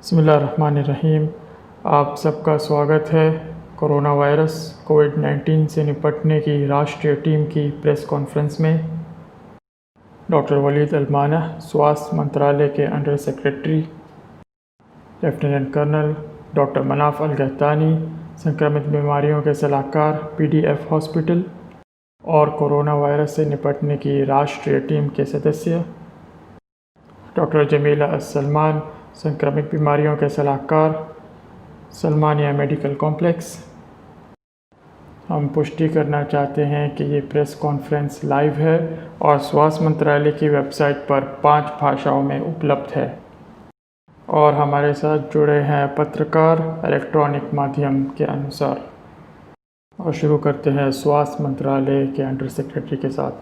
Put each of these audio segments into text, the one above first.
बिस्मिल्लाहिर्रहमानिर्रहीम। आप सबका स्वागत है। कोरोना वायरस कोविड-19 से निपटने की राष्ट्रीय टीम की प्रेस कॉन्फ्रेंस में डॉक्टर वलीद अल-मानह, स्वास्थ्य मंत्रालय के under secretary, lieutenant colonel doctor Manaf Al-Qahtani, संक्रमित बीमारियों के सलाहकार पीडीएफ हॉस्पिटल और कोरोना वायरस से निपटने की राष्ट्रीय टीम के सदस्य डॉक्टर जमीला अस-सलमान, संक्रमित बीमारियों के सलाहकार, सलमानिया मेडिकल कॉम्प्लेक्स। हम पुष्टि करना चाहते हैं कि ये प्रेस कॉन्फ्रेंस लाइव है और स्वास्थ्य मंत्रालय की वेबसाइट पर 5 भाषाओं में उपलब्ध है और हमारे साथ जुड़े हैं पत्रकार इलेक्ट्रॉनिक माध्यम के अनुसार। और शुरू करते हैं स्वास्थ्य मंत्रालय के अंडर सेक्रेटरी के साथ।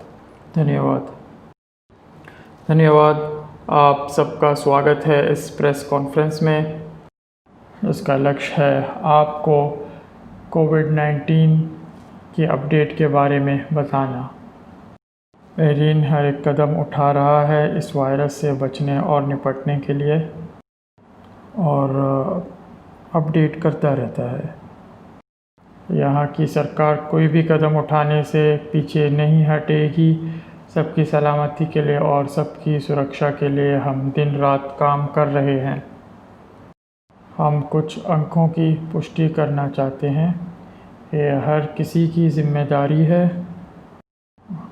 धन्यवाद। आप सबका स्वागत है इस प्रेस कॉन्फ्रेंस में। इसका लक्ष्य है आपको कोविड-19 की अपडेट के बारे में बताना। बहरीन हर एक कदम उठा रहा है इस वायरस से बचने और निपटने के लिए और अपडेट करता रहता है। यहाँ की सरकार कोई भी कदम उठाने से पीछे नहीं हटेगी। सबकी सलामती के लिए और सबकी सुरक्षा के लिए हम दिन रात काम कर रहे हैं। हम कुछ अंकों की पुष्टि करना चाहते हैं। ये हर किसी की जिम्मेदारी है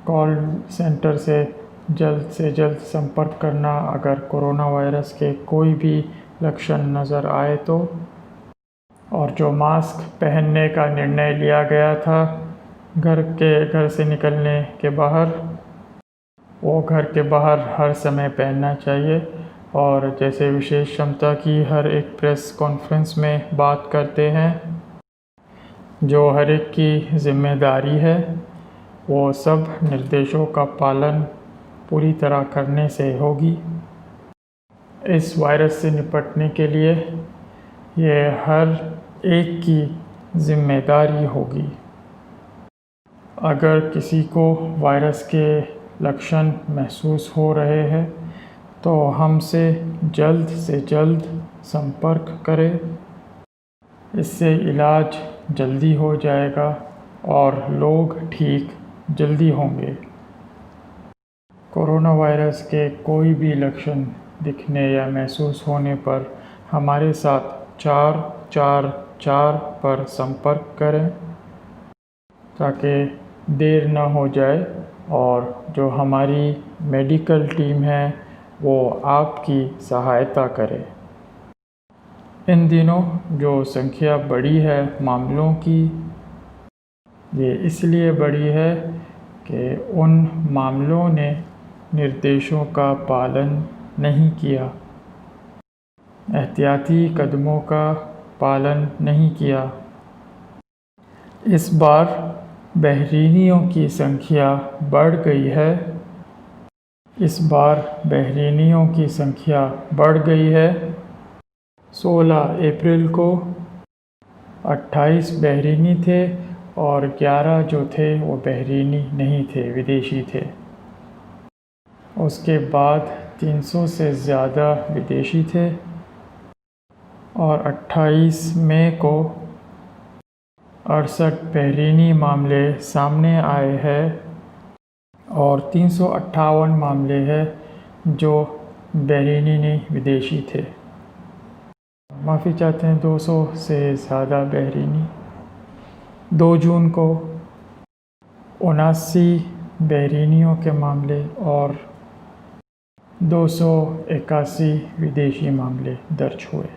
कॉल सेंटर से जल्द संपर्क करना अगर कोरोना वायरस के कोई भी लक्षण नज़र आए तो। और जो मास्क पहनने का निर्णय लिया गया था घर से निकलने के बाहर, वो घर के बाहर हर समय पहनना चाहिए। और जैसे विशेष क्षमता की हर एक प्रेस कॉन्फ्रेंस में बात करते हैं, जो हर एक की जिम्मेदारी है वो सब निर्देशों का पालन पूरी तरह करने से होगी। इस वायरस से निपटने के लिए ये हर एक की जिम्मेदारी होगी। अगर किसी को वायरस के लक्षण महसूस हो रहे हैं तो हमसे जल्द से जल्द संपर्क करें। इससे इलाज जल्दी हो जाएगा और लोग ठीक जल्दी होंगे। कोरोना वायरस के कोई भी लक्षण दिखने या महसूस होने पर हमारे साथ 444 पर संपर्क करें ताकि देर न हो जाए और जो हमारी मेडिकल टीम है वो आपकी सहायता करे। इन दिनों जो संख्या बढ़ी है मामलों की, ये इसलिए बढ़ी है कि उन मामलों ने निर्देशों का पालन नहीं किया, एहतियाती कदमों का पालन नहीं किया। इस बार बहरीनियों की संख्या बढ़ गई है। 16 अप्रैल को 28 बहरीनी थे और 11 जो थे वो बहरीनी नहीं थे, विदेशी थे। उसके बाद 300 से ज़्यादा विदेशी थे और 28 मई को 68 बहरीनी मामले सामने आए हैं और 358 मामले हैं जो बहरीनी नहीं विदेशी थे। माफ़ी चाहते हैं, 200 से ज़्यादा बहरीनी। 2 जून को 79 बहरीनियों के मामले और 281 विदेशी मामले दर्ज हुए।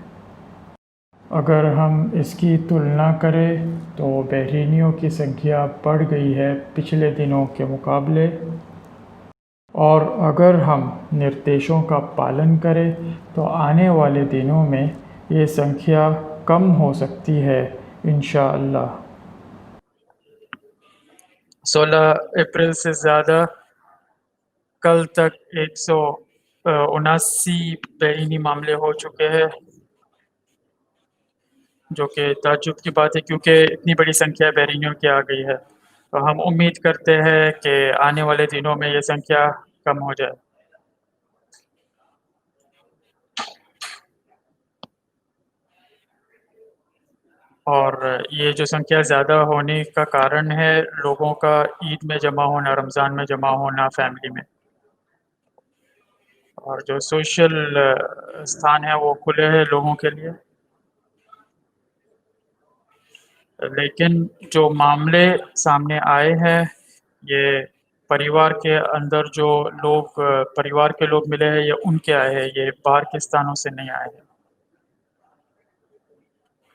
अगर हम इसकी तुलना करें तो बहरीनियों की संख्या बढ़ गई है पिछले दिनों के मुकाबले। और अगर हम निर्देशों का पालन करें तो आने वाले दिनों में ये संख्या कम हो सकती है इंशाअल्लाह। 16 अप्रैल से ज़्यादा, कल तक 179 बहरीनी मामले हो चुके हैं, जो कि ताज्जुब की बात है क्योंकि इतनी बड़ी संख्या बहरीनियों की आ गई है। तो हम उम्मीद करते हैं कि आने वाले दिनों में ये संख्या कम हो जाए। और ये जो संख्या ज़्यादा होने का कारण है लोगों का ईद में जमा होना, रमज़ान में जमा होना फैमिली में। और जो सोशल स्थान है वो खुले हैं लोगों के लिए। लेकिन जो मामले सामने आए हैं, ये परिवार के अंदर जो लोग परिवार के लोग मिले हैं, ये उनके आए हैं, ये बाहर के स्थानों से नहीं आए हैं।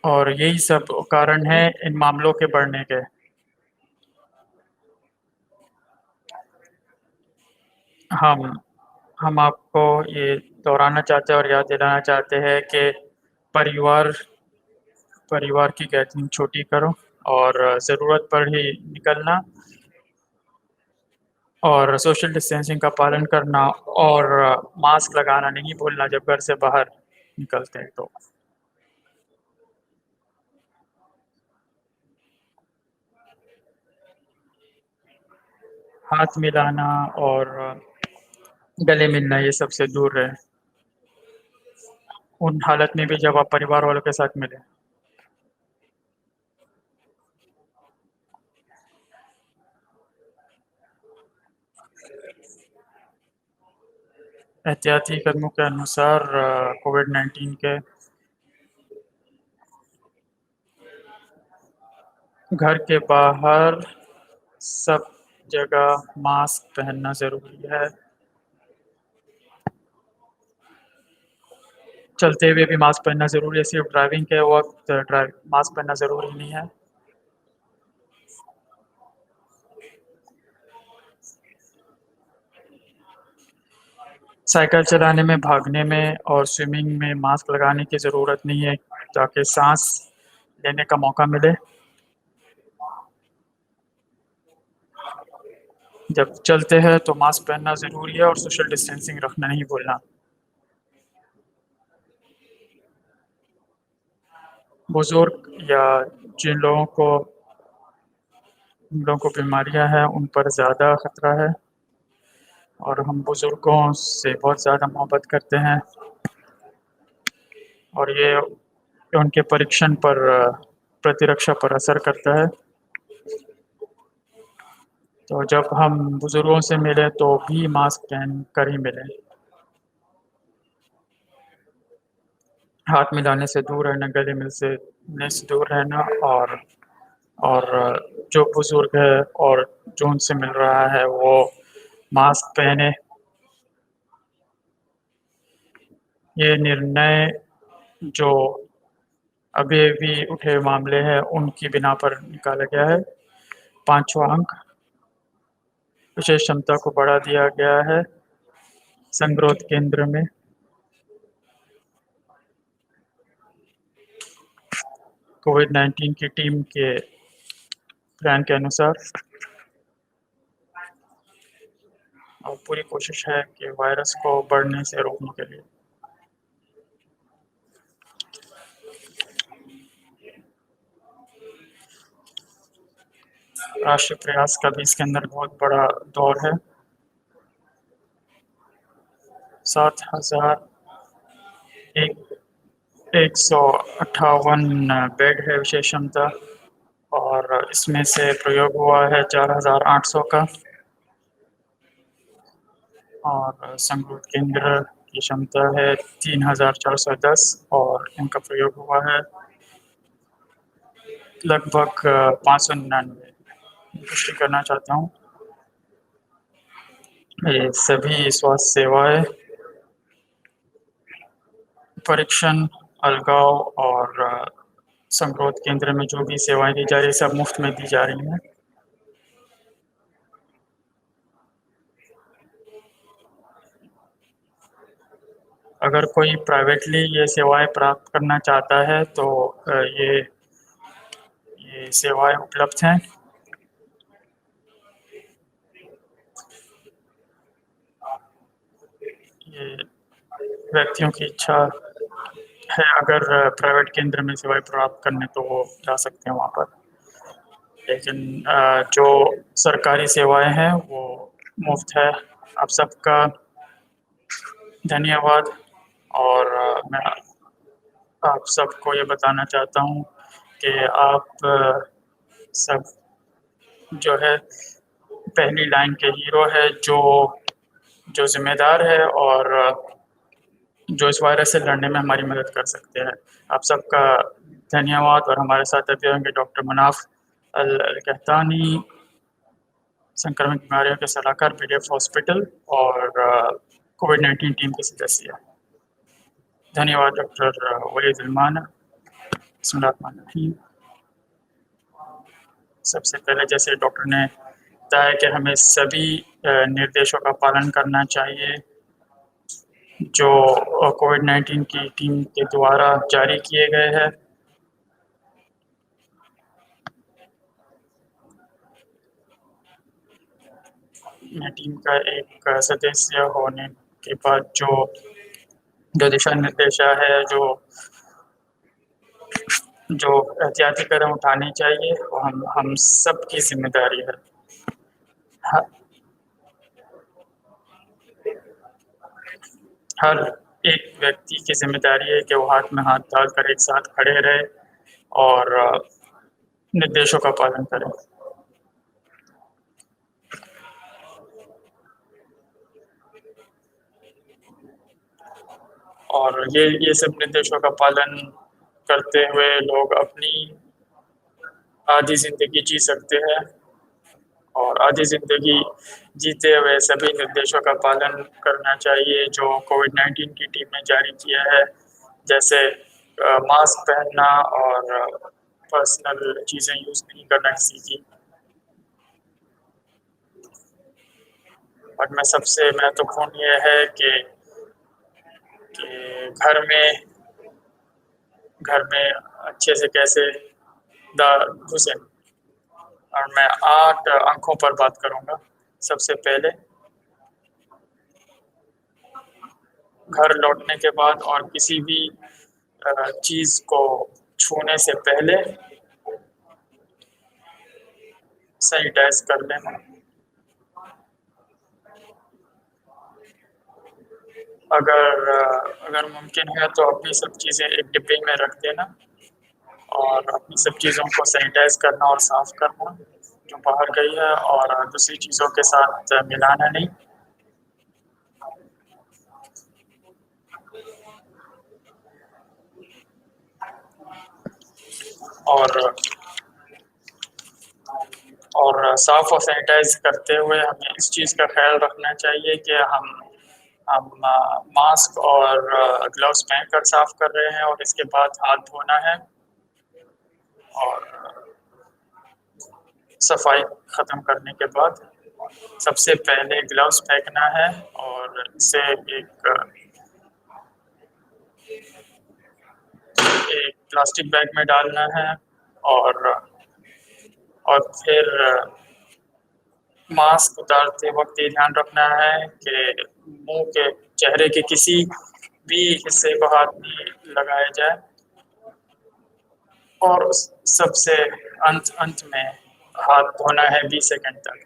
और यही सब कारण है इन मामलों के बढ़ने के। हम हम आपको ये दोहराना चाहते हैं और याद दिलाना चाहते हैं कि परिवार परिवार की गैदरिंग छोटी करो और ज़रूरत पर ही निकलना और सोशल डिस्टेंसिंग का पालन करना और मास्क लगाना नहीं भूलना जब घर से बाहर निकलते हैं तो। हाथ मिलाना और गले मिलना ये सबसे दूर रहें, उन हालत में भी जब आप परिवार वालों के साथ मिलें। एहतियाती कदमों के अनुसार कोविड-19 के घर के बाहर सब जगह मास्क पहनना ज़रूरी है। चलते हुए भी मास्क पहनना ज़रूरी है, सिर्फ़ ड्राइविंग के वक़्त ड्राइव मास्क पहनना ज़रूरी नहीं है। साइकिल चलाने में, भागने में और स्विमिंग में मास्क लगाने की ज़रूरत नहीं है ताकि साँस लेने का मौका मिले। जब चलते हैं तो मास्क पहनना ज़रूरी है और सोशल डिस्टेंसिंग रखना नहीं भूलना। बुज़ुर्ग या जिन लोगों को बीमारियाँ हैं, उन पर ज़्यादा खतरा है और हम बुज़ुर्गों से बहुत ज़्यादा मोहब्बत करते हैं और ये उनके परीक्षण पर प्रतिरक्षा पर असर करता है। तो जब हम बुज़ुर्गों से मिलें तो भी मास्क पहन कर ही मिलें। हाथ मिलाने से दूर रहना, गले मिलने से दूर रहना और जो बुज़ुर्ग है और जो उनसे मिल रहा है वो मास्क पहने। ये निर्णय जो अभी-अभी उठे मामले हैं उनकी बिना पर निकाला गया है। 5वाँ अंक, विशेष क्षमता को बढ़ा दिया गया है संगरोध केंद्र में। कोविड-19 की टीम के प्लान के अनुसार और पूरी कोशिश है कि वायरस को बढ़ने से रोकने के लिए। राष्ट्रीय प्रयास का भी इसके अंदर बहुत बड़ा दौर है। 7,000 एक 158 बेड है विशेष क्षमता और इसमें से प्रयोग हुआ है 4,800 का और संगरोध केंद्र की क्षमता है 3,410 और इनका प्रयोग हुआ है लगभग 599। पुष्टि करना चाहता हूँ, ये सभी स्वास्थ्य सेवाएँ, परीक्षण, अलगाव और संगरोध केंद्र में जो भी सेवाएँ दी जा रही हैं, सब मुफ़्त में दी जा रही हैं। अगर कोई प्राइवेटली ये सेवाएँ प्राप्त करना चाहता है तो ये सेवाएँ उपलब्ध हैं। ये व्यक्तियों की इच्छा है अगर प्राइवेट केंद्र में सेवाएँ प्राप्त करने तो वो जा सकते हैं वहाँ पर। लेकिन जो सरकारी सेवाएँ हैं वो मुफ़्त है। आप सबका धन्यवाद और मैं आप सबको ये बताना चाहता हूँ कि आप सब जो है पहली लाइन के हीरो है, जो ज़िम्मेदार है और जो इस वायरस से लड़ने में हमारी मदद कर सकते हैं। आप सबका धन्यवाद। और हमारे साथ अभी होंगे डॉक्टर मनाफ अल-कहतानी, संक्रमित बीमारियों के सलाहकार पीडीएफ हॉस्पिटल और कोविड-19 टीम के सदस्य। धन्यवाद डॉक्टर वलीद उलमान। बिस्मिल्लाहिर्रहमानिर्रहीम। सबसे पहले जैसे डॉक्टर ने बताया कि हमें सभी निर्देशों का पालन करना चाहिए जो कोविड-19 की टीम के द्वारा जारी किए गए हैं। मैं टीम का एक सदस्य होने के बाद जो दिशा निर्देश है, जो एहतियाती कदम उठाने चाहिए, वो हम सब की जिम्मेदारी है। हर एक व्यक्ति की जिम्मेदारी है कि वो हाथ में हाथ डालकर एक साथ खड़े रहे और निर्देशों का पालन करें। और ये सब निर्देशों का पालन करते हुए लोग अपनी आधी ज़िंदगी जी सकते हैं। और आधी ज़िंदगी जीते हुए सभी निर्देशों का पालन करना चाहिए जो कोविड-19 की टीम ने जारी किया है, जैसे मास्क पहनना और पर्सनल चीज़ें यूज़ नहीं करना किसी की। और में सबसे महत्वपूर्ण ये है कि घर में अच्छे से कैसे घुसें। और मैं 8 अंकों पर बात करूँगा। सबसे पहले, घर लौटने के बाद और किसी भी चीज़ को छूने से पहले सैनिटाइज कर लेना। अगर मुमकिन है तो अपनी सब चीज़ें एक डिब्बे में रख देना और अपनी सब चीज़ों को सैनिटाइज करना और साफ़ करना जो बाहर गई है, और दूसरी चीज़ों के साथ मिलाना नहीं। और साफ़ और सैनिटाइज करते हुए हमें इस चीज़ का ख्याल रखना चाहिए कि हम मास्क और ग्लव्स पहनकर साफ़ कर रहे हैं और इसके बाद हाथ धोना है और सफाई ख़त्म करने के बाद सबसे पहले ग्लव्स फेंकना है और इसे एक प्लास्टिक बैग में डालना है और फिर मास्क उतारते वक्त ये ध्यान रखना है कि मुंह के चेहरे के किसी भी हिस्से को हाथ नहीं लगाया जाए। और सबसे अंत में हाथ धोना है 20 सेकंड तक।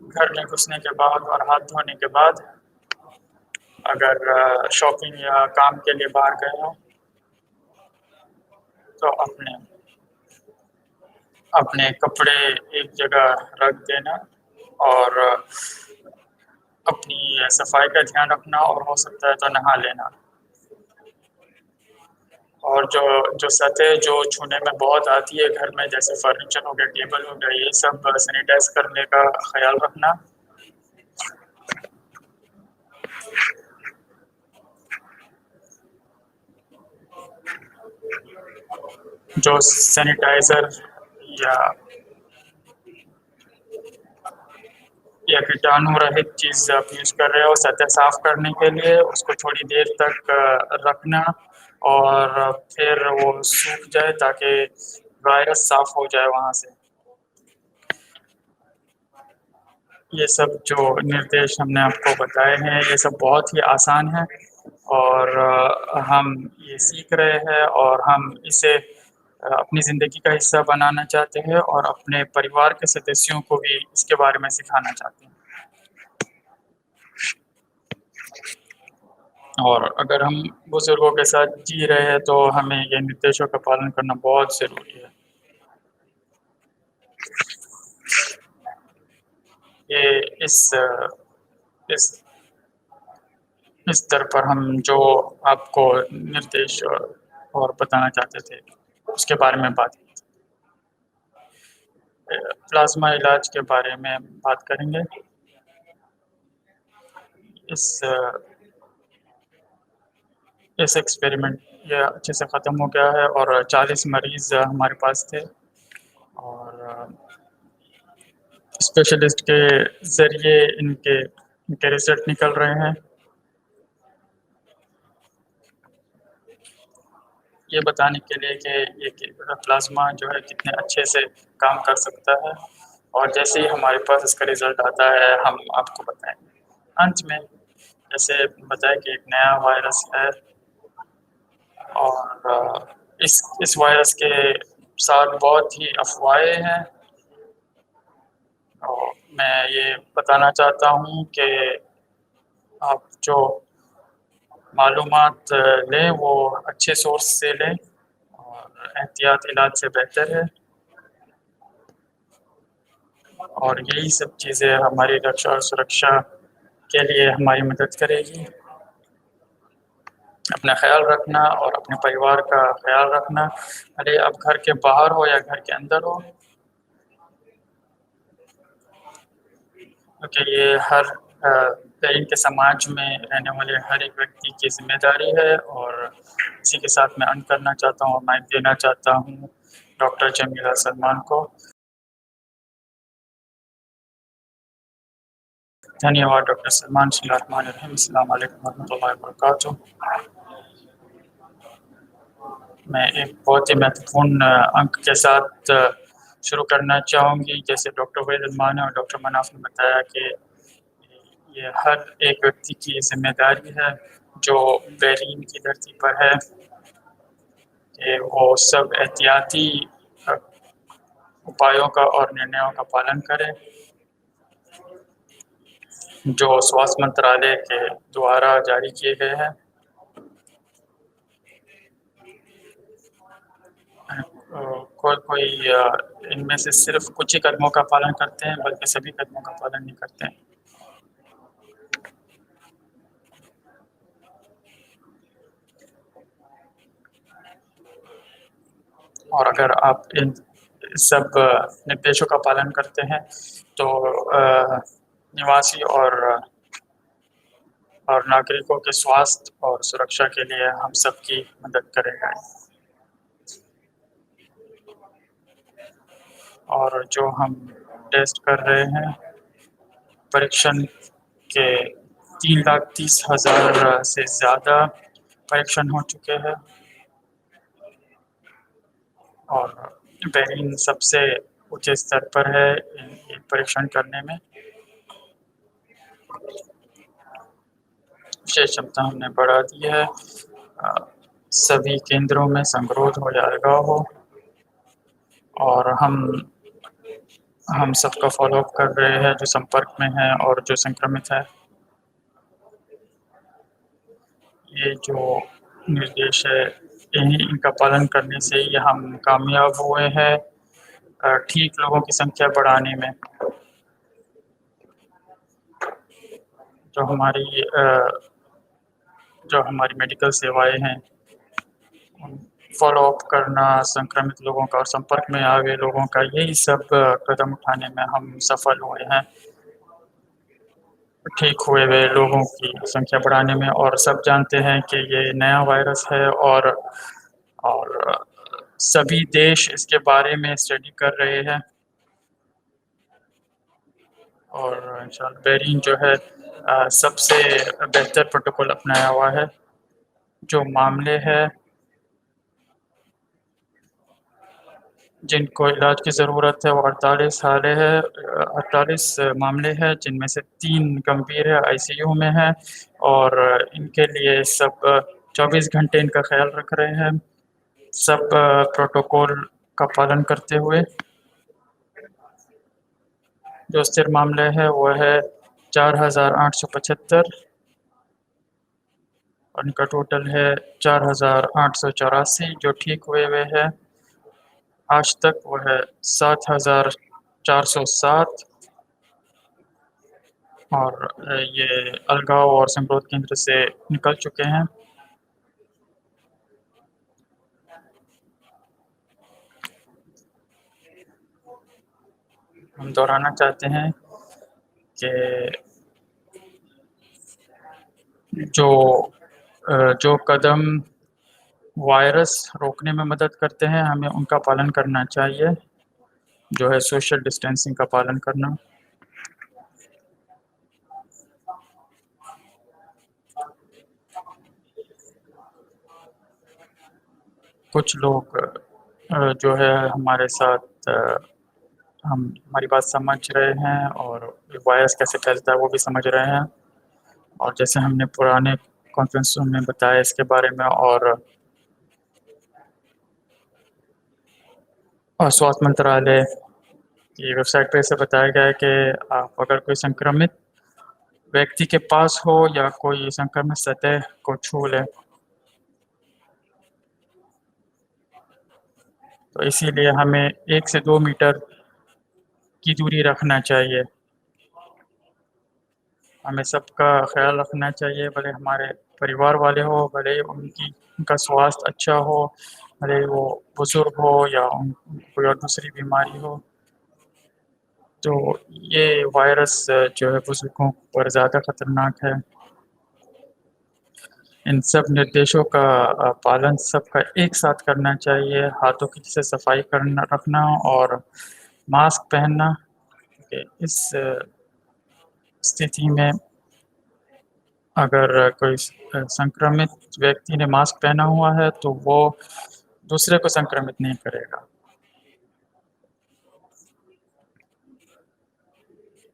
घर में घुसने के बाद और हाथ धोने के बाद अगर शॉपिंग या काम के लिए बाहर गए हो तो अपने कपड़े एक जगह रख देना और अपनी सफाई का ध्यान रखना और हो सकता है तो नहा लेना। और जो सतह जो छूने में बहुत आती है घर में, जैसे फर्नीचर हो गया, टेबल हो गया, ये सब सैनिटाइज करने का ख्याल रखना। जो सैनिटाइज़र या कीटाणु रहित चीज़ आप यूज़ कर रहे हो सतह साफ़ करने के लिए, उसको थोड़ी देर तक रखना और फिर वो सूख जाए ताकि वायरस साफ़ हो जाए वहाँ से। ये सब जो निर्देश हमने आपको बताए हैं, ये सब बहुत ही आसान है और हम ये सीख रहे हैं और हम इसे अपनी ज़िंदगी का हिस्सा बनाना चाहते हैं और अपने परिवार के सदस्यों को भी इसके बारे में सिखाना चाहते हैं। और अगर हम बुज़ुर्गों के साथ जी रहे हैं तो हमें ये निर्देशों का पालन करना बहुत ज़रूरी है। ये इस इस स्तर पर हम जो आपको निर्देश और बताना चाहते थे, उसके बारे में बात की। प्लाज़्मा इलाज के बारे में बात करेंगे। इस इस एक्सपेरिमेंट ये अच्छे से ख़त्म हो गया है और 40 मरीज़ हमारे पास थे और स्पेशलिस्ट के ज़रिए इनके इनके रिज़ल्ट निकल रहे हैं। ये बताने के लिए कि ये कि प्लाज़्मा जो है कितने अच्छे से काम कर सकता है और जैसे ही हमारे पास इसका रिज़ल्ट आता है, हम आपको बताएँगे। अंत में जैसे बताया कि एक नया वायरस है और इस वायरस के साथ बहुत ही अफ़वाहें हैं और मैं ये बताना चाहता हूँ कि आप जो मालूमात लें वो अच्छे सोर्स से लें और एहतियात इलाज से बेहतर है और यही सब चीज़ें हमारी रक्षा और सुरक्षा के लिए हमारी मदद करेगी। अपना ख़्याल रखना और अपने परिवार का ख़्याल रखना, भले आप घर के बाहर हो या घर के अंदर हो, क्योंकि ये हर इनके समाज में रहने वाले हर एक व्यक्ति की ज़िम्मेदारी है और इसी के साथ मैं अंत करना चाहता हूँ और माइक देना चाहता हूँ डॉक्टर जमीला सलमान को। धन्यवाद डॉक्टर सलमान। बिस्मिल्लाहिर्रहमानिर्रहीम। अस्सलाम वालेकुम वरहमतुल्लाहि वबरकातुह। मैं एक बहुत ही महत्वपूर्ण अंक के साथ शुरू करना चाहूँगी। जैसे डॉक्टर वहीद उद्दीन और डॉक्टर मनाफ ने बताया कि ये हर एक व्यक्ति की ज़िम्मेदारी है जो बैरीन की धरती पर है कि वो सब एहतियाती अ, उपायों का और निर्णयों का पालन करें, जो स्वास्थ्य मंत्रालय के द्वारा जारी किए गए हैं। कोई इनमें से सिर्फ़ कुछ ही कदमों का पालन करते हैं, बल्कि सभी कदमों का पालन नहीं करते हैं। और अगर आप इन सब निर्देशों का पालन करते हैं, तो निवासी और नागरिकों के स्वास्थ्य और सुरक्षा के लिए हम सबकी मदद करेगा। और जो हम टेस्ट कर रहे हैं, परीक्षण के 3,30,000 से ज़्यादा परीक्षण हो चुके हैं और बैरिन सबसे ऊँचे स्तर पर है इन परीक्षण करने में। विशेष क्षमता हमने बढ़ा दी है। सभी केंद्रों में संगरोध हो या अलगाव हो और हम सबका फ़ॉलो-अप कर रहे हैं जो संपर्क में हैं और जो संक्रमित है। ये जो निर्देश है, इनका पालन करने से ही हम कामयाब हुए हैं ठीक लोगों की संख्या बढ़ाने में। जो हमारी जो हमारी मेडिकल सेवाएँ हैं, फ़ॉलो-अप करना संक्रमित लोगों का और संपर्क में आए हुए लोगों का, यही सब कदम उठाने में हम सफल हुए हैं। ठीक हुए हुए लोगों की संख्या बढ़ाने में और सब जानते हैं कि ये नया वायरस है और सभी देश इसके बारे में स्टडी कर रहे हैं और इंशाअल्लाह बैरिन जो है सबसे बेहतर प्रोटोकॉल अपनाया हुआ है। जो मामले हैं जिनको इलाज की ज़रूरत है वो 48 हालें हैं 48 मामले हैं जिनमें से 3 गंभीर है आईसीयू में हैं और इनके लिए सब 24 घंटे इनका ख़्याल रख रहे हैं। सब प्रोटोकॉल का पालन करते हुए। जो स्थिर मामले हैं वो है 4,875 और इनका टोटल है 4,884 जो ठीक हुए हैं। आज तक वो है 7,407 और ये अलगाव और संगरोध केंद्र से निकल चुके हैं। हम दोहराना चाहते हैं कि जो कदम वायरस रोकने में मदद करते हैं हमें उनका पालन करना चाहिए, जो है सोशल डिस्टेंसिंग का पालन करना। कुछ लोग जो है हमारे साथ हम हमारी बात समझ रहे हैं और वायरस कैसे फैलता है वो भी समझ रहे हैं, और जैसे हमने पुराने कॉन्फ्रेंसों में बताया इसके बारे में, और स्वास्थ्य मंत्रालय की वेबसाइट पे ऐसे बताया गया है कि आप अगर कोई संक्रमित व्यक्ति के पास हो या कोई संक्रमित सतह को छू ले तो इसीलिए हमें 1 से 2 मीटर की दूरी रखना चाहिए। हमें सबका ख्याल रखना चाहिए, भले हमारे परिवार वाले हो, भले उनका स्वास्थ्य अच्छा हो, भले वो बुजुर्ग हो या कोई और दूसरी बीमारी हो। तो ये वायरस जो है बुजुर्गों पर ज़्यादा खतरनाक है। इन सब निर्देशों का पालन सबका एक साथ करना चाहिए, हाथों की से सफाई करना रखना और मास्क पहनना। इस स्थिति में अगर कोई संक्रमित व्यक्ति ने मास्क पहना हुआ है तो वो दूसरे को संक्रमित नहीं करेगा।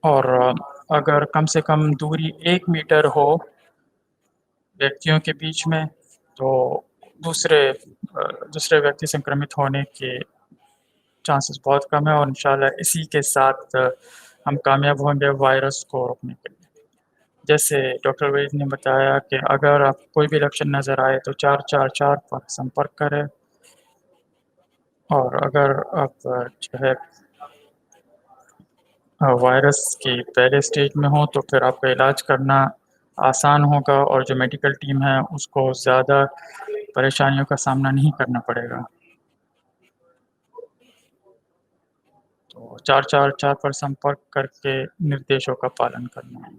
और अगर कम से कम दूरी 1 मीटर हो व्यक्तियों के बीच में तो दूसरे व्यक्ति संक्रमित होने के चांसेस बहुत कम है, और इंशाल्लाह इसी के साथ हम कामयाब होंगे वायरस को रोकने के लिए। जैसे डॉक्टर वैद ने बताया कि अगर आप कोई भी लक्षण नज़र आए तो 444 पर संपर्क करें, और अगर आप जो है वायरस की पहले स्टेज में हो तो फिर आपका इलाज करना आसान होगा और जो मेडिकल टीम है उसको ज़्यादा परेशानियों का सामना नहीं करना पड़ेगा। तो 444 पर संपर्क करके निर्देशों का पालन करना है।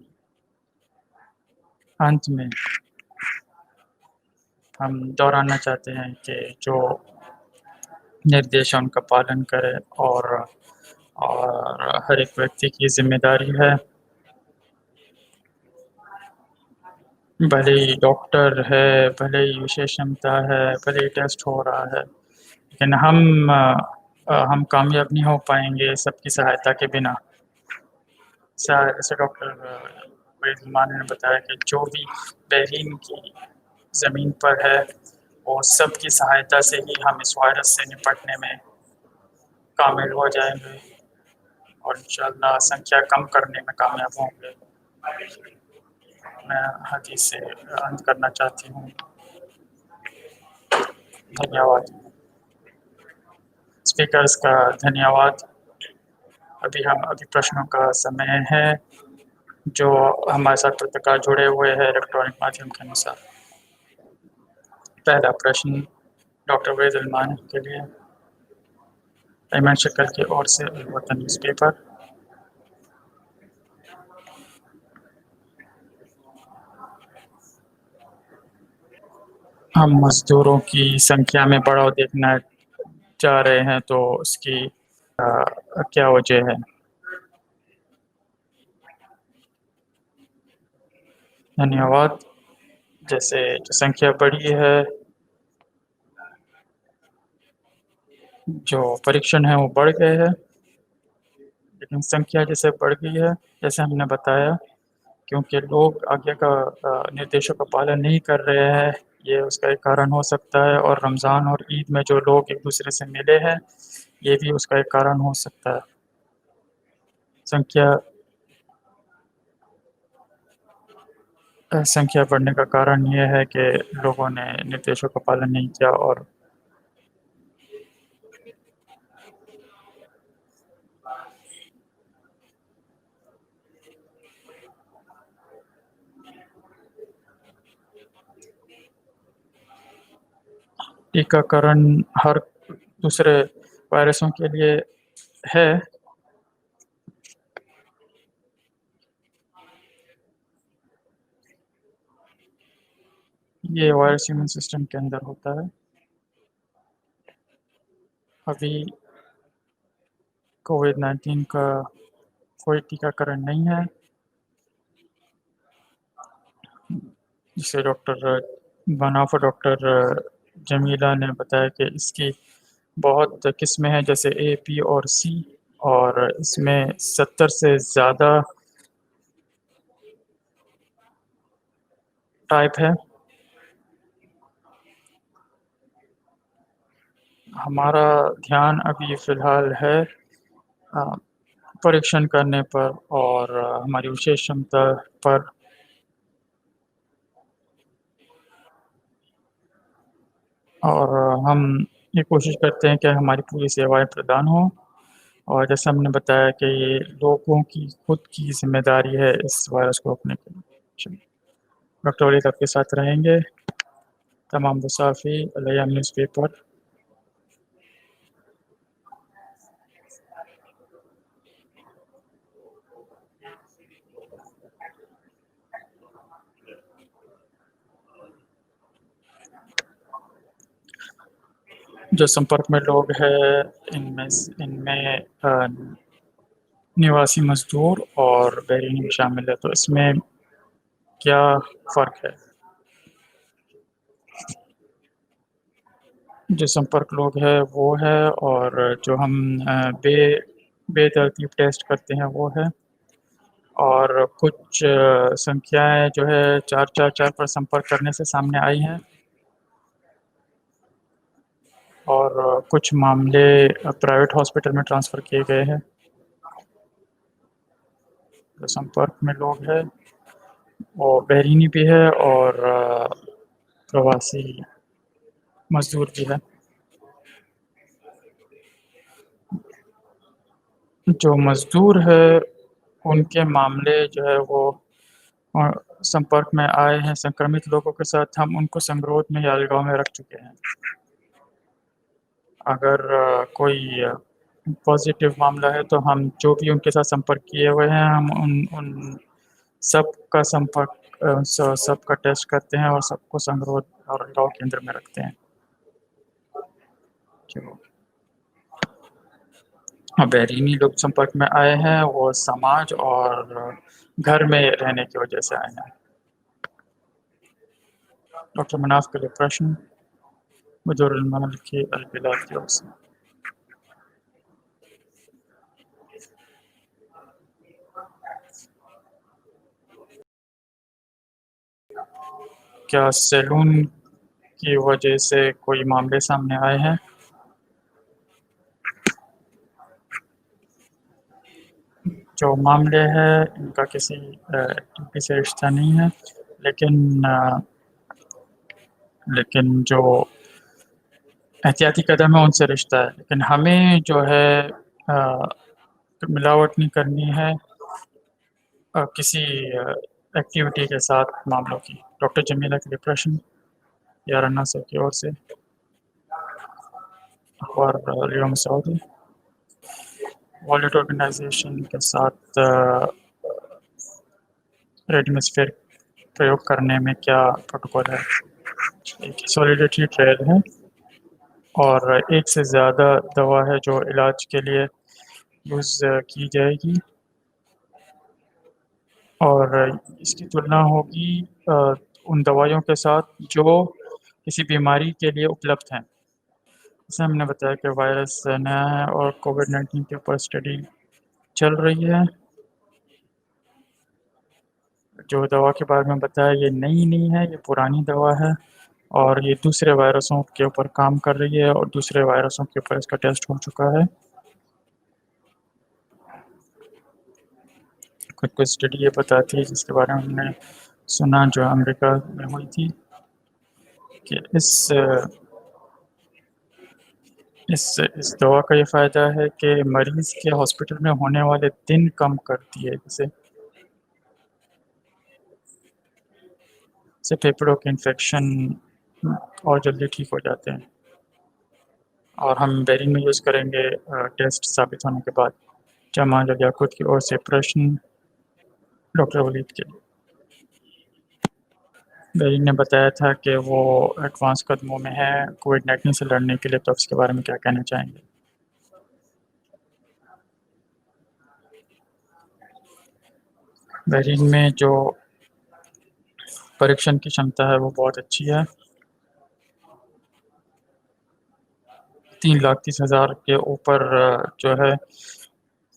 अंत में हम दोहराना चाहते हैं कि जो निर्देश है उनका पालन करें, और हर एक व्यक्ति की ज़िम्मेदारी है, भले ही डॉक्टर है, भले ही विशेष क्षमता है, भले ही टेस्ट हो रहा है, लेकिन हम कामयाब नहीं हो पाएँगे सबकी सहायता के बिना। जैसे डॉक्टर वहीद ने बताया कि जो भी बेहरीन की ज़मीन पर है वो सबकी सहायता से ही हम इस वायरस से निपटने में कामिल हो जाएँगे और इंशाअल्लाह संख्या कम करने में कामयाब होंगे। मैं हदीस से अंत करना चाहती हूँ। धन्यवाद। स्पीकर्स का धन्यवाद। अभी प्रश्नों का समय है जो हमारे साथ पत्रकार जुड़े हुए हैं इलेक्ट्रॉनिक माध्यम के अनुसार। पहला प्रश्न डॉक्टर वहीद के लिए, ऐमन शक्ल की ओर से वतन न्यूज़पेपर। हम मजदूरों की संख्या में बढ़ाव देखना चाह रहे हैं तो उसकी क्या वजह है? धन्यवाद। जैसे जो संख्या बढ़ी है, जो परीक्षण है वो बढ़ गए हैं, लेकिन संख्या जैसे बढ़ गई है जैसे हमने बताया, क्योंकि लोग आज्ञा का निर्देशों का पालन नहीं कर रहे हैं, ये उसका एक कारण हो सकता है, और रमज़ान और ईद में जो लोग एक दूसरे से मिले हैं ये भी उसका एक कारण हो सकता है। संख्या संख्या बढ़ने का कारण ये है कि लोगों ने निर्देशों का पालन नहीं किया और टीकाकरण हर दूसरे वायरसों के लिए है। ये वायरस ह्यूमन सिस्टम के अंदर होता है। अभी कोविड-19 का कोई टीकाकरण नहीं है, जिसे डॉक्टर बनाफ और डॉक्टर जमीला ने बताया कि इसकी बहुत किस्में हैं, जैसे ए, बी और सी, और इसमें 70 से ज़्यादा टाइप है। हमारा ध्यान अभी फ़िलहाल है परीक्षण करने पर और हमारी विशेष क्षमता पर, और हम ये कोशिश करते हैं कि हमारी पूरी सेवाएँ प्रदान हों। और जैसा हमने बताया कि ये लोगों की खुद की ज़िम्मेदारी है इस वायरस को रोकने के लिए। जी, डॉक्टर वलीद आपके साथ रहेंगे। तमाम मुसाफ़ी अल-अय्याम न्यूज़पेपर। जो संपर्क में लोग हैं, इनमें निवासी मज़दूर और बैरिनी भी शामिल है, तो इसमें क्या फ़र्क है? जो संपर्क लोग हैं वो है, और जो हम बेतरतीब टेस्ट करते हैं वो है, और कुछ संख्याएँ जो है 444 पर संपर्क करने से सामने आई हैं, और कुछ मामले प्राइवेट हॉस्पिटल में ट्रांसफ़र किए गए हैं। जो संपर्क में लोग हैं वो बहरीनी भी है और प्रवासी मज़दूर भी है। जो मज़दूर है उनके मामले जो है वो अ, संपर्क में आए हैं संक्रमित लोगों के साथ, हम उनको संगरोध में या अलगाव में रख चुके हैं। अगर कोई पॉज़िटिव मामला है तो हम जो भी उनके साथ संपर्क किए हुए हैं, हम उन उन सबका संपर्क सबका टेस्ट करते हैं और सबको संगरोध और अलगाव केंद्र में रखते हैं। जो बैरिनी लोग संपर्क में आए हैं वो समाज और घर में रहने की वजह से आए हैं। डॉक्टर मनाफ के लिए प्रश्न मुदर्रुल ममलिकी अल-बिलाद की ओर से। क्या सैलून की वजह से कोई मामले सामने आए हैं? जो मामले हैं इनका किसी एक्टिविटी से रिश्ता नहीं है, लेकिन लेकिन जो एहतियाती कदम है उनसे रिश्ता है। लेकिन हमें जो है मिलावट नहीं करनी है किसी एक्टिविटी के साथ मामलों की। डॉक्टर जमीला के लिए प्रश्न याराना सर की ओर से। और लियो मसऊदी वर्ल्ड ऑर्गेनाइजेशन के साथ रेडीमेड प्रयोग करने में क्या प्रोटोकॉल है? एक सॉलिडिटी ट्रायल है और एक से ज़्यादा दवा है जो इलाज के लिए यूज़ की जाएगी, और इसकी तुलना होगी उन दवाइयों के साथ जो किसी बीमारी के लिए उपलब्ध हैं। जैसे हमने बताया कि वायरस नया है और कोविड-19 के ऊपर स्टडी चल रही है। जो दवा के बारे में बताया ये नई नहीं है, ये पुरानी दवा है, और ये दूसरे वायरसों के ऊपर काम कर रही है और दूसरे वायरसों के ऊपर इसका टेस्ट हो चुका है। कुछ-कुछ स्टडी ये बताती है जिसके बारे में हमने सुना जो अमेरिका में हुई थी कि इस दवा का ये फ़ायदा है कि मरीज़ के हॉस्पिटल में होने वाले दिन कम करती है, जैसे फेफड़ों के इन्फेक्शन और जल्दी ठीक हो जाते हैं। और हम बेरिन में यूज़ करेंगे टेस्ट साबित होने के बाद। जमाल अल याकूत की ओर से प्रश्न डॉक्टर वलीद के लिए। बेरिन ने बताया था कि वो एडवांस कदमों में है कोविड-19 से लड़ने के लिए, तो उसके बारे में क्या कहना चाहेंगे? बेरिन में जो परीक्षण की क्षमता है वो बहुत अच्छी है। 3,30,000 के ऊपर जो है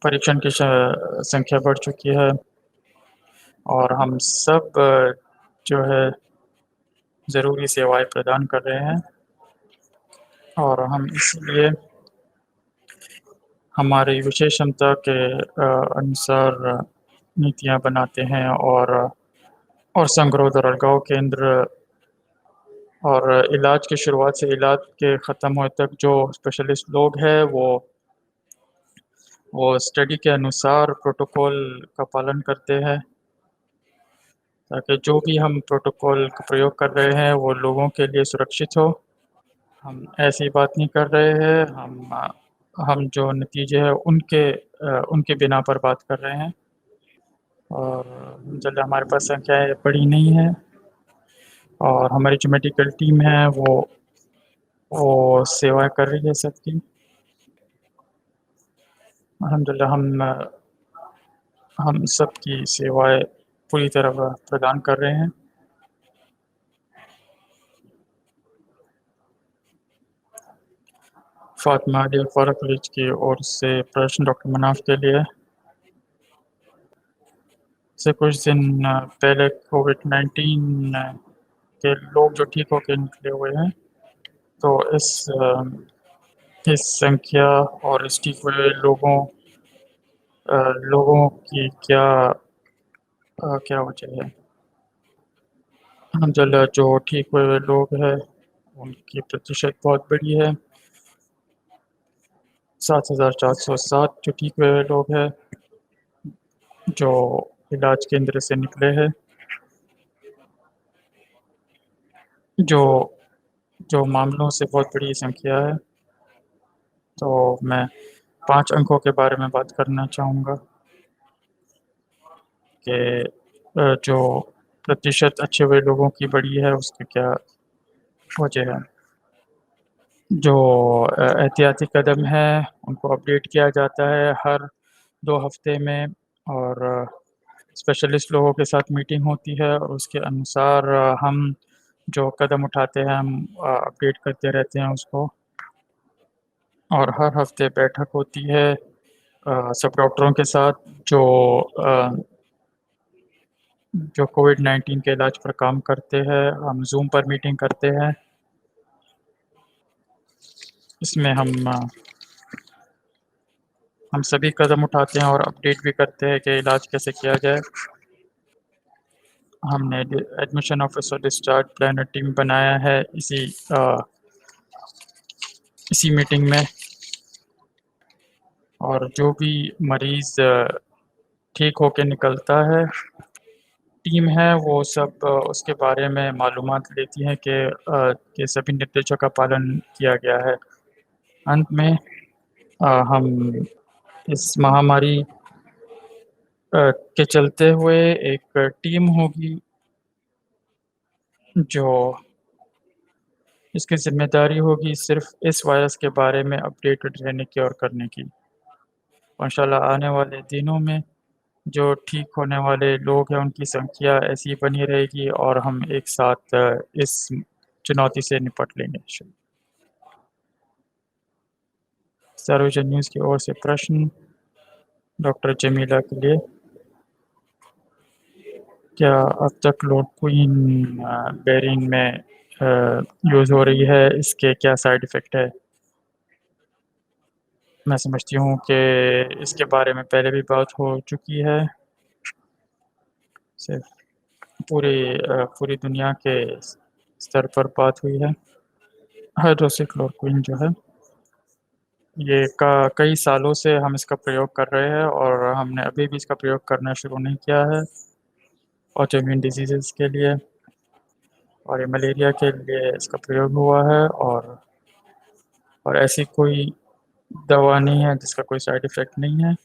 परीक्षण की संख्या बढ़ चुकी है और हम सब जो है ज़रूरी सेवाएँ प्रदान कर रहे हैं और हम इसलिए हमारी विशेष क्षमता के अनुसार नीतियाँ बनाते हैं और संगरोध और अलगाव केंद्र और इलाज की शुरुआत से इलाज के ख़त्म होने तक जो स्पेशलिस्ट लोग हैं वो स्टडी के अनुसार प्रोटोकॉल का पालन करते हैं ताकि जो भी हम प्रोटोकॉल का प्रयोग कर रहे हैं वो लोगों के लिए सुरक्षित हो। हम ऐसी बात नहीं कर रहे हैं, हम जो नतीजे हैं उनके बिना पर बात कर रहे हैं और अल्हम्दुलिल्लाह हमारे पास संख्याएँ बड़ी नहीं हैं और हमारी जो मेडिकल टीम है वो सेवाएँ कर रही है सबकी। अल्हम्दुलिल्लाह हम सबकी सेवाएँ पूरी तरह प्रदान कर रहे हैं। फ़ातिमा अली फ़ारूक कॉलेज की ओर से प्रश्न डॉक्टर मनाफ़ के लिए। से कुछ दिन पहले कोविड-19 के लोग जो ठीक होके निकले हुए हैं, तो इस संख्या और इस ठीक हुए लोगों की क्या वजह है? अल्हम्दुलिल्लाह जो ठीक हुए लोग हैं, उनकी प्रतिशत बहुत बड़ी है। 7,407 जो ठीक हुए लोग हैं, जो इलाज केंद्र से निकले हैं, जो जो मामलों से बहुत बड़ी संख्या है। तो मैं 5 अंकों के बारे में बात करना चाहूँगा कि जो प्रतिशत अच्छे हुए लोगों की बढ़ी है, उसकी क्या वजह है। जो एहतियाती कदम हैं, उनको अपडेट किया जाता है हर 2 हफ़्ते में और स्पेशलिस्ट लोगों के साथ मीटिंग होती है और उसके अनुसार हम जो कदम उठाते हैं, हम अपडेट करते रहते हैं उसको और हर हफ़्ते बैठक होती है सब डॉक्टरों के साथ जो अ, जो कोविड-19 के इलाज पर काम करते हैं, हम ज़ूम पर मीटिंग करते हैं। इसमें हम सभी कदम उठाते हैं और अपडेट भी करते हैं कि इलाज कैसे किया जाए। हमने admission officer discharge planner team बनाया है इसी मीटिंग में और जो भी मरीज़ ठीक होके निकलता है, टीम है वो सब उसके बारे में मालूमात लेती है कि सभी निर्देशों का पालन किया गया है। अंत में हम इस महामारी के चलते हुए एक टीम होगी जो इसकी ज़िम्मेदारी होगी सिर्फ़ इस वायरस के बारे में अपडेटेड रहने की और करने की। इंशाल्लाह आने वाले दिनों में जो ठीक होने वाले लोग हैं उनकी संख्या ऐसी बनी रहेगी और हम एक साथ इस चुनौती से निपट लेंगे इंशाल्लाह। सरोजन न्यूज़ की ओर से प्रश्न डॉक्टर जमीला के लिए। क्या अब तक क्लोरोक्विन बेरिन में यूज़ हो रही है? इसके क्या साइड इफ़ेक्ट है? मैं समझती हूँ कि इसके बारे में पहले भी बात हो चुकी है। सिर्फ पूरी दुनिया के स्तर पर बात हुई है। हाइड्रोक्सीक्लोरोक्वीन जो है, ये का कई सालों से हम इसका प्रयोग कर रहे हैं और हमने अभी भी इसका प्रयोग करना शुरू नहीं किया है ऑटोइम्यून डिजीज़ेज़ के लिए, और ये मलेरिया के लिए इसका प्रयोग हुआ है। और ऐसी कोई दवा नहीं है जिसका कोई साइड इफ़ेक्ट नहीं है।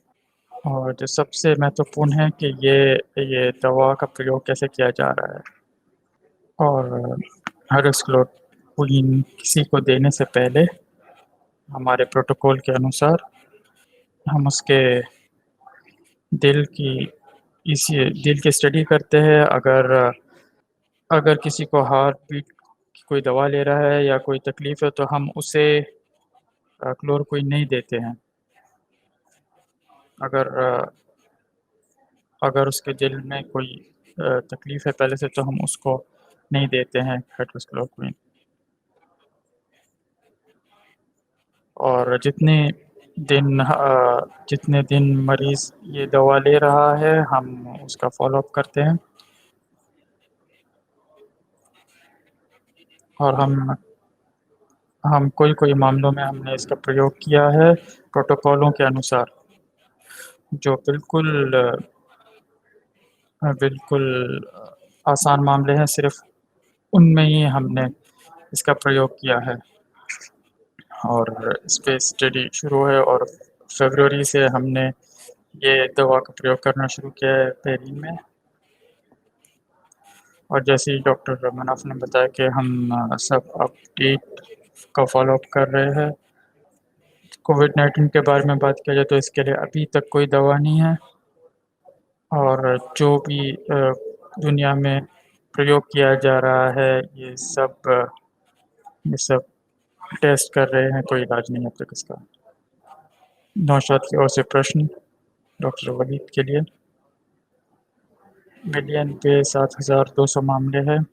और जो सबसे महत्वपूर्ण है कि ये दवा का प्रयोग कैसे किया जा रहा है। और हाइड्रोक्सीक्लोरोक्वीन किसी को देने से पहले हमारे प्रोटोकॉल के अनुसार हम उसके दिल की दिल की स्टडी करते हैं। अगर किसी को हार्ट बीट की कोई दवा ले रहा है या कोई तकलीफ़ है तो हम उसे क्लोरोक्वीन नहीं देते हैं। अगर अगर उसके दिल में कोई तकलीफ़ है पहले से तो हम उसको नहीं देते हैं हाइड्रोक्सीक्लोरोक्वीन। और जितने दिन मरीज़ ये दवा ले रहा है हम उसका फ़ॉलो-अप करते हैं। और हम कोई मामलों में हमने इसका प्रयोग किया है प्रोटोकॉलों के अनुसार, जो बिल्कुल आसान मामले हैं, सिर्फ़ उनमें ही हमने इसका प्रयोग किया है। और इस पे स्टडी शुरू है और फ़रवरी से हमने ये दवा का प्रयोग करना शुरू किया है पेरिन में। और जैसे ही डॉक्टर मनाफ़ ने बताया कि हम सब अपडेट का फ़ॉलो-अप कर रहे हैं। कोविड-19 के बारे में बात किया जाए तो इसके लिए अभी तक कोई दवा नहीं है। और जो भी दुनिया में प्रयोग किया जा रहा है ये सब टेस्ट कर रहे हैं, कोई इलाज नहीं है अब तक इसका। नौशाद की ओर से प्रश्न डॉक्टर वलीद के लिए। मिलियन पे 7,200 मामले हैं।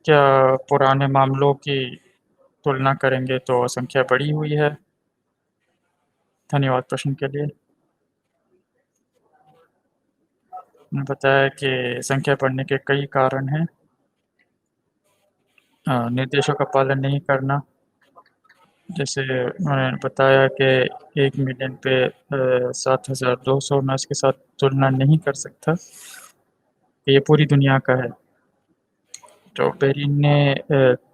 क्या पुराने मामलों की तुलना करेंगे तो संख्या बढ़ी हुई है? धन्यवाद प्रश्न के लिए। उन्होंने बताया कि संख्या बढ़ने के कई कारण हैं। निर्देशों का पालन नहीं करना, जैसे उन्होंने बताया कि 1 मिलियन पे 7,200 मैं इसके साथ तुलना नहीं कर सकता। ये पूरी दुनिया का है। तो बेरिन ने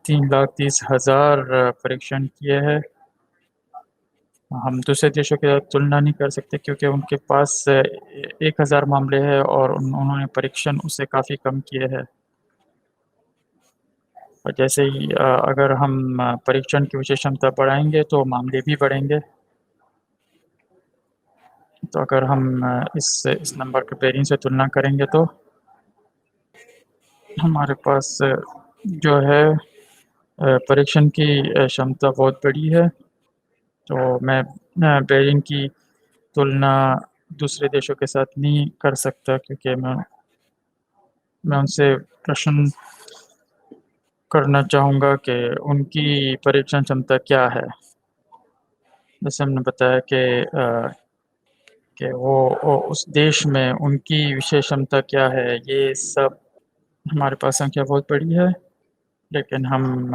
3,30,000 परीक्षण किए हैं। हम दूसरे देशों के साथ तुलना नहीं कर सकते क्योंकि उनके पास 1,000 मामले हैं और उन्होंने परीक्षण उससे काफ़ी कम किए हैं। और जैसे ही अगर हम परीक्षण की विशेष क्षमता बढ़ाएँगे तो मामले भी बढ़ेंगे। तो अगर हम इस नंबर के पेरिन से तुलना करेंगे तो हमारे पास जो है परीक्षण की क्षमता बहुत बड़ी है। तो मैं पेरिन की तुलना दूसरे देशों के साथ नहीं कर सकता क्योंकि मैं उनसे प्रश्न करना चाहूँगा कि उनकी परीक्षण क्षमता क्या है? जैसे हमने बताया कि वो उस देश में उनकी विशेष क्षमता क्या है, ये सब हमारे पास संख्या बहुत बड़ी है, लेकिन हम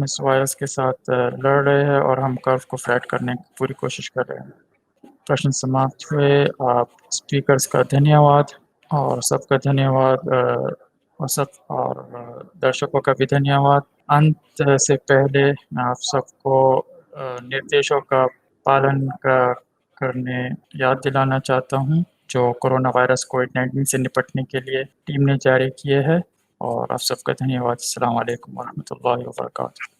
इस वायरस के साथ लड़ रहे हैं और हम कर्व को फ्लैट करने की पूरी कोशिश कर रहे हैं। प्रश्न समाप्त हुए। आप स्पीकर्स का धन्यवाद और सबका धन्यवाद दर्शकों का भी धन्यवाद। अंत से पहले मैं आप सबको निर्देशों का पालन करने याद दिलाना चाहता हूँ, जो कोरोना वायरस कोविड-19 से निपटने के लिए टीम ने जारी किए हैं। और आप सबका धन्यवाद। अस्सलाम वालेकुम व रहमतुल्लाहि व बरकातुहू।